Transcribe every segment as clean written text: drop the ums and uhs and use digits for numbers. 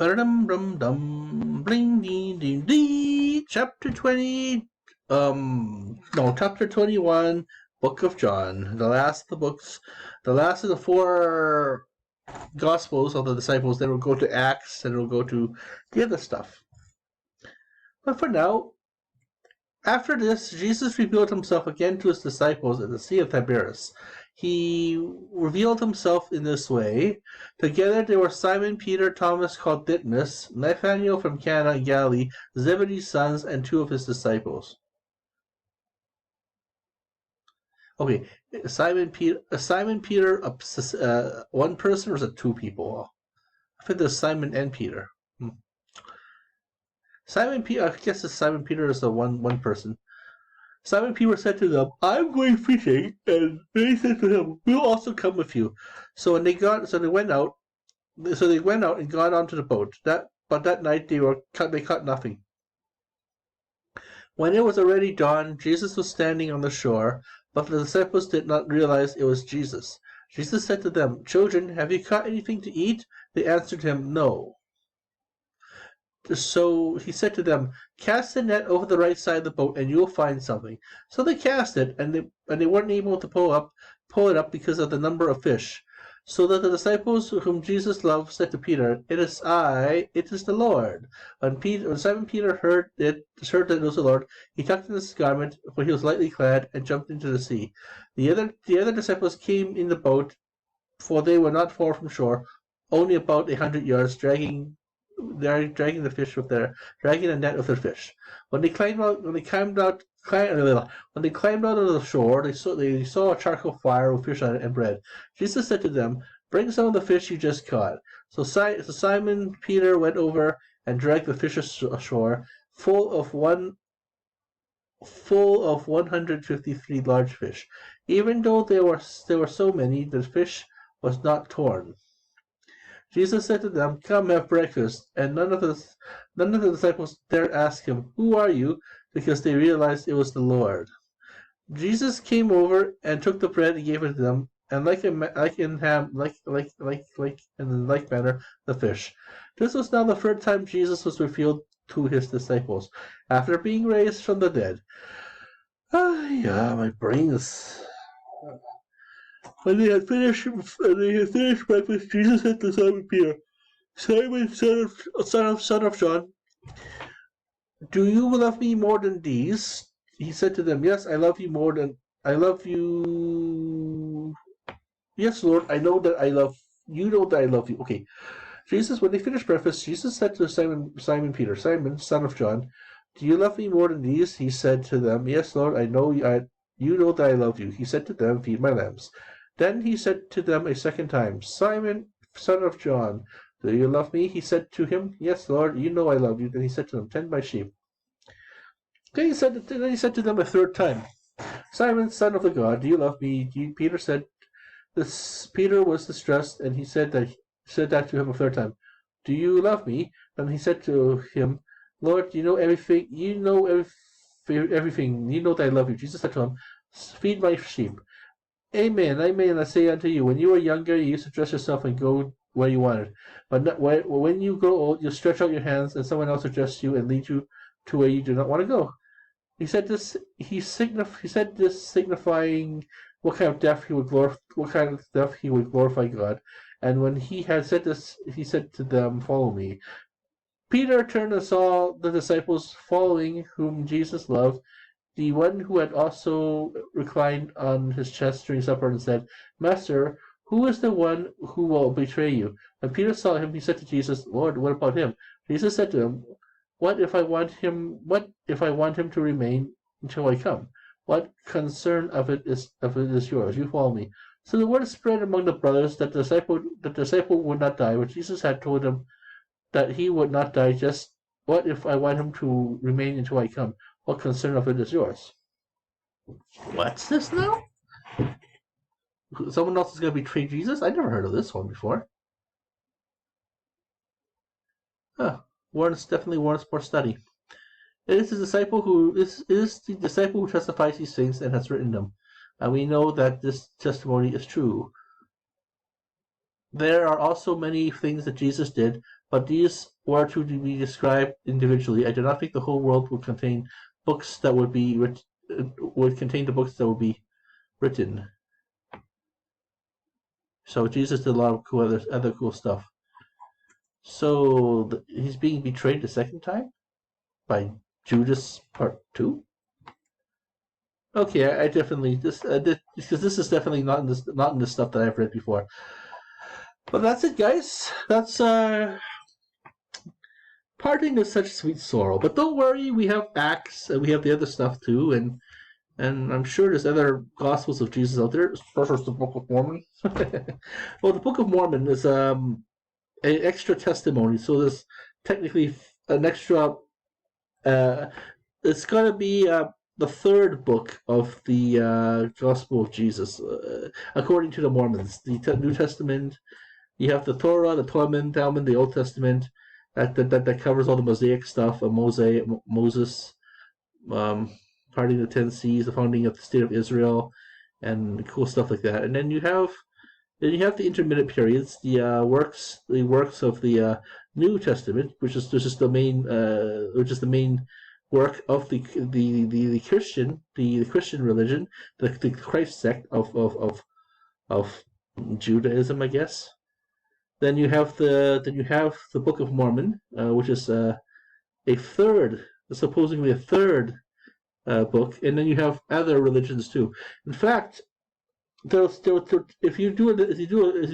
Ba-dum-dum-dum, bling ding ding ding. Chapter 20. Chapter 21. Book of John. The last of the books. The last of the four Gospels of the disciples. Then we'll go to Acts, and we'll go to the other stuff. But for now, after this, Jesus revealed himself again to his disciples at the Sea of Tiberias. He revealed himself in this way. Together there were Simon, Peter, Thomas called Didymus, Nathanael from Cana in Galilee, Zebedee's sons, and two of his disciples. Okay, Simon Peter, one person, or is it two people? I think there's Simon and Peter. Simon Peter, I guess Simon Peter is the one person. Simon Peter said to them, "I'm going fishing," and they said to him, "We'll also come with you." So they went out and got onto the boat. But that night they caught nothing. When it was already dawn, Jesus was standing on the shore, but the disciples did not realize it was Jesus. Jesus said to them, "Children, have you caught anything to eat?" They answered him, "No." So he said to them, "Cast the net over the right side of the boat, and you will find something." So they cast it, and they weren't able to pull it up because of the number of fish. So that the disciples whom Jesus loved said to Peter, "It is I, it is the Lord." When Simon Peter heard that it was the Lord, he tucked in his garment, for he was lightly clad, and jumped into the sea. The other disciples came in the boat, for they were not far from shore, only about 100 yards, dragging the fish with their dragging a net with their fish. When they climbed out of the shore, they saw a charcoal fire with fish on it and bread. Jesus said to them, "Bring some of the fish you just caught." So Simon Peter went over and dragged the fish ashore, full of 153 large fish. Even though there were so many, the fish was not torn. Jesus said to them, "Come, have breakfast." And none of the disciples dared ask him, "Who are you?" because they realized it was the Lord. Jesus came over and took the bread and gave it to them, and in like manner the fish. This was now the third time Jesus was revealed to his disciples after being raised from the dead. My brains. When they had finished breakfast, Jesus said to Simon Peter, "Simon, son of John, do you love me more than these?" He said to them, "Yes, I love you more than I love you. Yes, Lord, I know that I love you. Know that I love you." Okay. When they finished breakfast, Jesus said to Simon Peter, "Simon, son of John, do you love me more than these?" He said to them, "Yes, Lord, I know you know that I love you." He said to them, "Feed my lambs." Then he said to them a second time, "Simon, son of John, do you love me?" He said to him, "Yes, Lord, you know I love you." Then he said to them, "Tend my sheep." Then he said to them a third time, "Simon, son of the God, do you love me?" Peter said, Peter was distressed, and he said that to him a third time, "Do you love me?" Then he said to him, "Lord, you know everything. You know everything. You know that I love you." Jesus said to him, "Feed my sheep." Amen, amen, I say unto you, when you were younger, you used to dress yourself and go where you wanted. But when you grow old, you'll stretch out your hands, and someone else will dress you and lead you to where you do not want to go. He said this signifying what kind of death he would glorify God. And when he had said this, he said to them, "Follow me." Peter turned and saw the disciples following, whom Jesus loved, the one who had also reclined on his chest during supper, and said, "Master, who is the one who will betray you?" When Peter saw him, he said to Jesus, "Lord, what about him?" Jesus said to him, What if I want him to remain until I come? What concern of it is yours? You follow me." So the word spread among the brothers that the disciple would not die, but Jesus had told him that he would not die. Just what if I want him to remain until I come? What concern of it is yours? What's this now? Someone else is going to betray Jesus? I never heard of this one before. Definitely warrants more study. It is the disciple who testifies these things and has written them, and we know that this testimony is true. there are also many things that Jesus did, but these were to be described individually. I do not think the whole world would contain books that would contain the books that would be written. So Jesus did a lot of cool other cool stuff. So he's being betrayed the second time by Judas Part 2. Okay, I definitely because this is definitely not in the stuff that I've read before. But that's it, guys. That's parting of such sweet sorrow. But don't worry, we have Acts and we have the other stuff too, and I'm sure there's other Gospels of Jesus out there. First, the Book of Mormon. Well, the Book of Mormon is an extra testimony, so there's technically an extra. It's gonna be the third book of the Gospel of Jesus, according to the Mormons. The New Testament. You have the Torah, the Talmud, the Old Testament, that covers all the Mosaic stuff, Moses, parting the 10 Seas, the founding of the state of Israel, and cool stuff like that. And then you have the intermittent periods, the works of the New Testament, which is the main work of the Christian religion, the Christ sect of Judaism, I guess. Then you have the Book of Mormon, which is supposedly a third book, and then you have other religions too. In fact, if you do a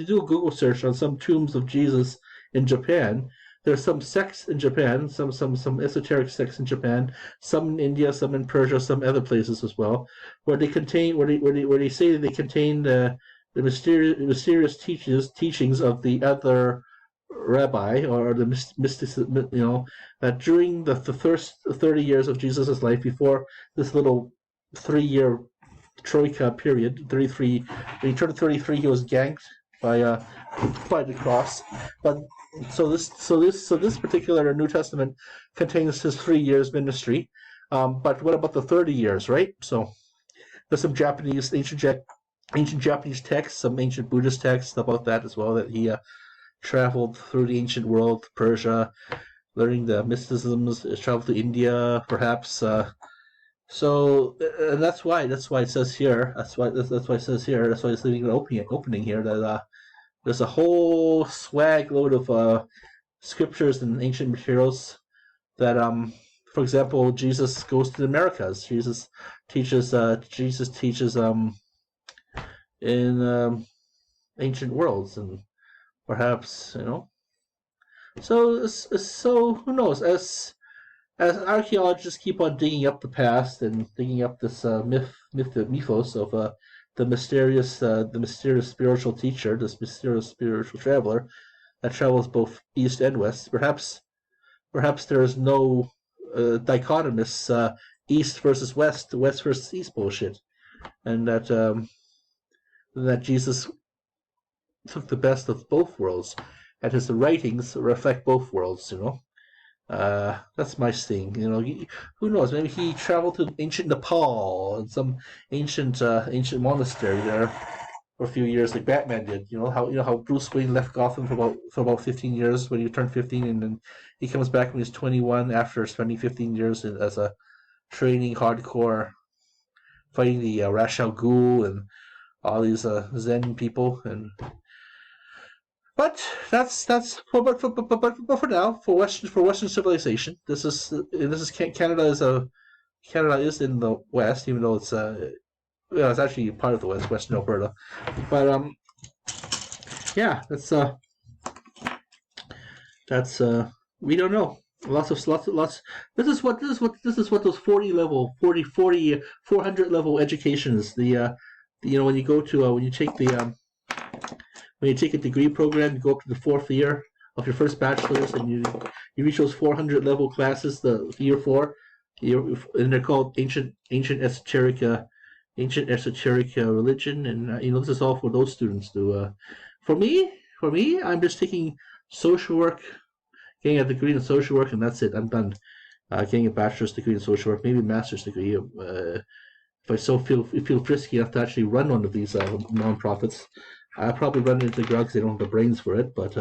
Google search on some tombs of Jesus in Japan, there's some sects in Japan, some esoteric sects in Japan, some in India, some in Persia, some other places as well, where they say they contain the mysterious teachings of the other rabbi or the mysticism, that during the first 30 years of Jesus' life, before this little 3-year troika period, 33, when he turned 33, he was ganked by the cross. But so this particular New Testament contains his 3 years ministry. But what about the 30 years, right? So there's some ancient Japanese texts, some ancient Buddhist texts about that as well, that he traveled through the ancient world, Persia, learning the mysticisms, traveled to India, perhaps. So and that's why it says here. That's why it says here. That's why it's leaving an opening here that there's a whole swag load of scriptures and ancient materials that for example, Jesus goes to the Americas. Jesus teaches in ancient worlds, and perhaps so who knows, as archaeologists keep on digging up the past and digging up this mythos of the mysterious spiritual teacher, this mysterious spiritual traveler that travels both east and west. Perhaps there is no dichotomous east versus west versus east bullshit, and that Jesus took the best of both worlds, and his writings reflect both worlds. That's my thing. Who knows? Maybe he traveled to ancient Nepal and some ancient monastery there for a few years, like Batman did. How Bruce Wayne left Gotham for about 15 years when he turned 15, and then he comes back when he's 21 after spending 15 years as a training hardcore, fighting the Ra's al Ghul and all these Zen people. But that's but for now, for Western civilization, this is Canada is in the West, even though it's it's actually part of the West, Western Alberta. But yeah, that's we don't know. Lots. This is what those 400 level education is. When you go to when you take a degree program, you go up to the 4th year of your first bachelor's, and you reach those 400 level classes, the year 4, and they're called ancient esoteric religion, and this is all for those students to. For me, I'm just taking social work, getting a degree in social work, and that's it. I'm done. Getting a bachelor's degree in social work, maybe a master's degree. If I feel frisky enough to actually run one of these non-profits, I probably run into drugs. They don't have the brains for it, but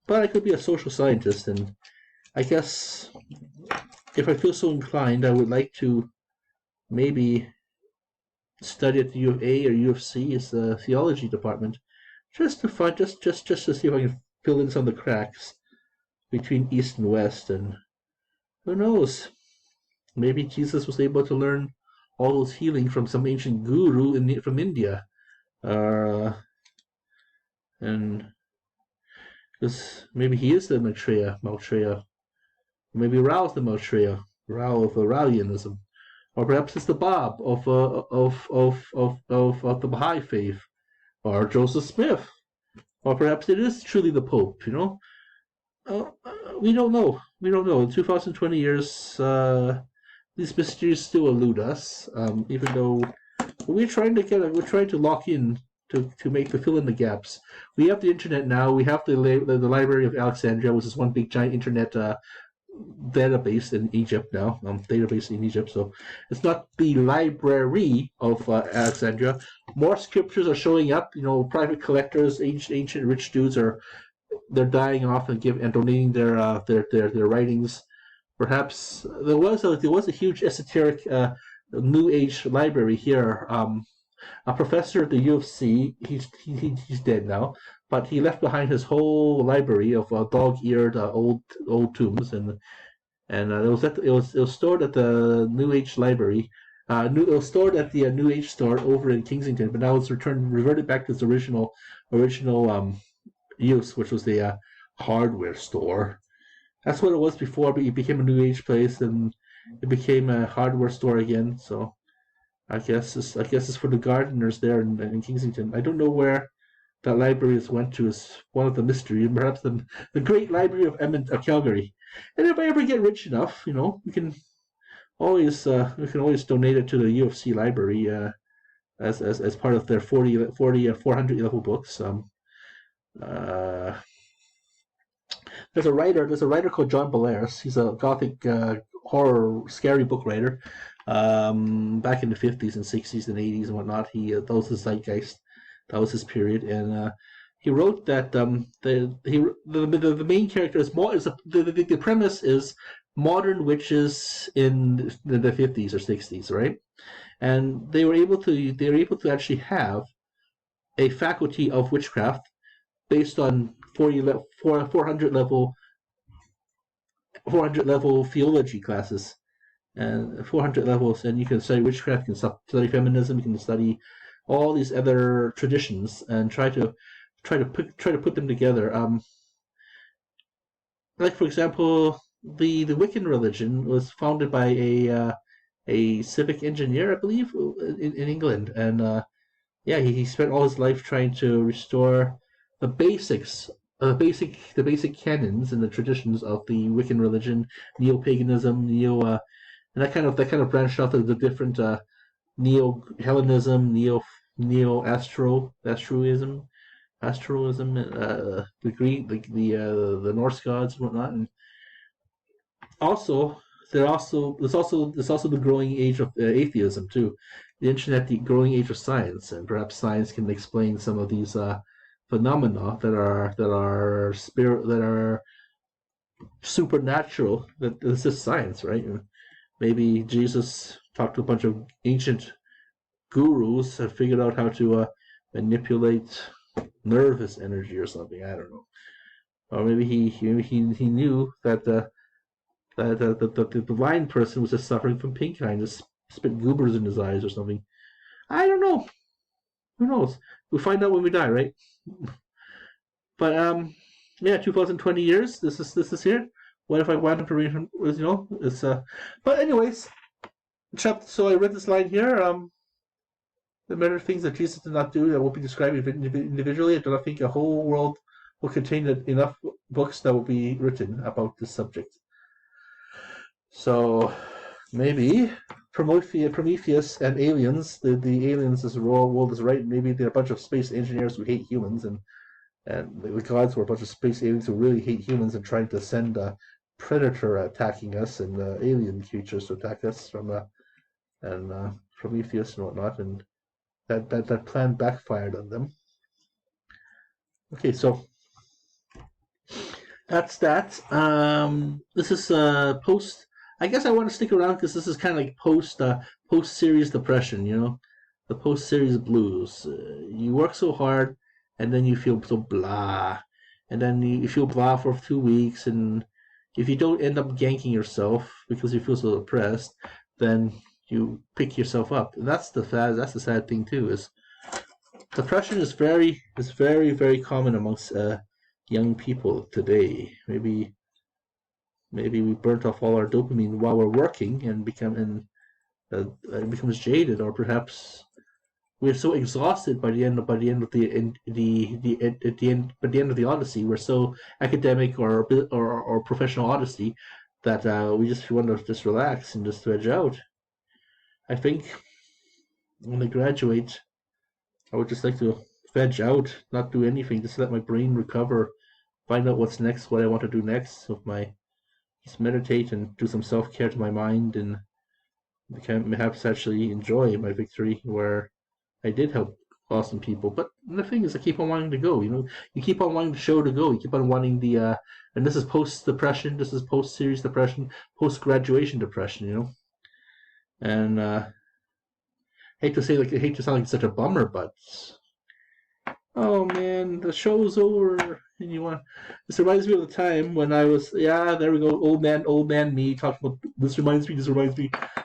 I could be a social scientist, and I guess if I feel so inclined, I would like to maybe study at the U of A or U of C as the theology department, just to find just to see if I can fill in some of the cracks between East and West, and who knows, maybe Jesus was able to learn all those healing from some ancient guru from India, uh, and because maybe he is the Maitreya, maybe Rao's the Maitreya, Rao of Raoianism. Or perhaps it's the Bob of the Baha'i faith, or Joseph Smith, or perhaps it is truly the Pope. We don't know. We don't know. In 2020 years, these mysteries still elude us. Even though we're trying to lock in to fill in the gaps. We have the internet now. We have the Library of Alexandria, which is one big giant internet database in Egypt now, database in Egypt. So it's not the library of Alexandria. More scriptures are showing up. Private collectors, ancient rich dudes they're dying off and donating their writings. Perhaps there was a huge esoteric New Age library here. A professor at the U of C, he's dead now, but he left behind his whole library of dog-eared old tombs, and it was stored at the New Age library. It was stored at the New Age store over in Kensington, but now it's reverted back to its original use, which was the hardware store. That's what it was before, but it became a New Age place, and it became a hardware store again. So I guess it's for the gardeners there in Kensington. I don't know where that library has went to. Is one of the mysteries. Perhaps the Great Library of Calgary. And if I ever get rich enough, we can always donate it to the U of C library as part of their 40 400 level books. Uh, there's a writer called John Belair's. He's a gothic horror scary book writer. Back in the 50s and 60s and 80s and whatnot, that was his zeitgeist. That was his period, and he wrote that the main character is more. The premise is modern witches in the 50s or 60s, right? And they were able to actually have a faculty of witchcraft based on 400 level theology classes, and 400 levels, and you can study witchcraft, you can study feminism, you can study all these other traditions, and try to put them together. Like for example, the Wiccan religion was founded by a civic engineer, I believe, in England, and yeah, he spent all his life trying to restore the basics, the basic canons and the traditions of the Wiccan religion, neo-paganism, and that kind of branched out to the different neo-Hellenism, neo-Astroism, the Greek, the Norse gods and whatnot, and also there's also the growing age of atheism too, the internet, the growing age of science, and perhaps science can explain some of these phenomena that are supernatural. That this is science, right? Maybe Jesus talked to a bunch of ancient gurus and figured out how to manipulate nervous energy or something. I don't know. Or maybe he knew that the blind person was just suffering from pink eye and just spit goobers in his eyes or something. I don't know. Who knows? We'll find out when we die, right? But yeah, 2020 years. This is here. What if I wanted to read? It's But anyways, chap. So I read this line here. The many things that Jesus did not do that will be described individually. I do not think a whole world will contain enough books that will be written about this subject. So maybe Prometheus and aliens, the aliens as world is right. Maybe they're a bunch of space engineers who hate humans, and the gods were a bunch of space aliens who really hate humans and trying to send a predator attacking us and alien creatures to attack us from and Prometheus and whatnot, and that plan backfired on them. Okay, so that's that. This is post. I guess I want to stick around because this is kind of like post series depression. You know, the post series blues. You work so hard, and then you feel so blah, and then you feel blah for 2 weeks, and if you don't end up ganking yourself because you feel so depressed, then you pick yourself up. And that's the sad thing too. Is depression is very common amongst young people today. Maybe we burnt off all our dopamine while we're working and it becomes jaded, or perhaps we're so exhausted by the end of the odyssey. We're so academic or professional odyssey that we just want to just relax and just veg out. I think when I graduate, I would just like to veg out, not do anything, just let my brain recover, find out what's next, what I want to do next with my just meditate and do some self care to my mind, and perhaps actually enjoy my victory where I did help awesome people. But the thing is, I keep on wanting to go. You know, you keep on wanting the show to go. You keep on wanting and this is post depression. This is post series depression, post graduation depression. You know, and I hate to sound like such a bummer, but oh man, the show's over. And you want this reminds me of the time when I was there we go, old man me talking about this reminds me.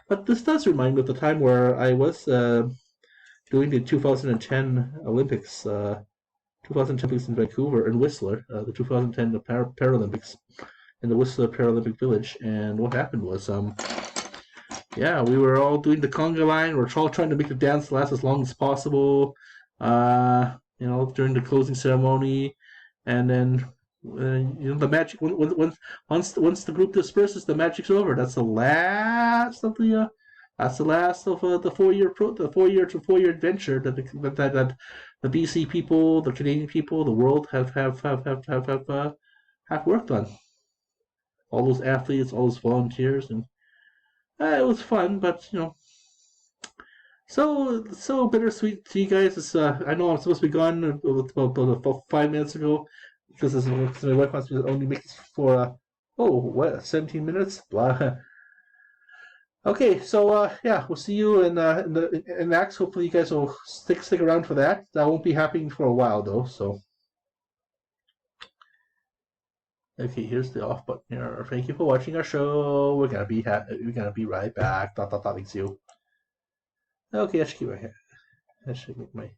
But this does remind me of the time where I was doing the 2010 Olympics, 2010 Olympics in Vancouver in Whistler, the 2010 Paralympics in the Whistler Paralympic Village. And what happened was we were all doing the conga line. We're all trying to make the dance last as long as possible. During the closing ceremony, and then the magic. Once the group disperses, the magic's over. That's the last of the 4 year adventure that the BC people, the Canadian people, the world have worked on. All those athletes, all those volunteers, and it was fun, but so bittersweet to you guys. I know I'm supposed to be gone about 5 minutes ago because my wife wants me to only make this for 17 minutes. Blah. Okay, so we'll see you in Max. Hopefully, you guys will stick around for that. That won't be happening for a while though. So okay, here's the off button here. Thank you for watching our show. We're gonna be right back. Thanks you. Okay, I should keep my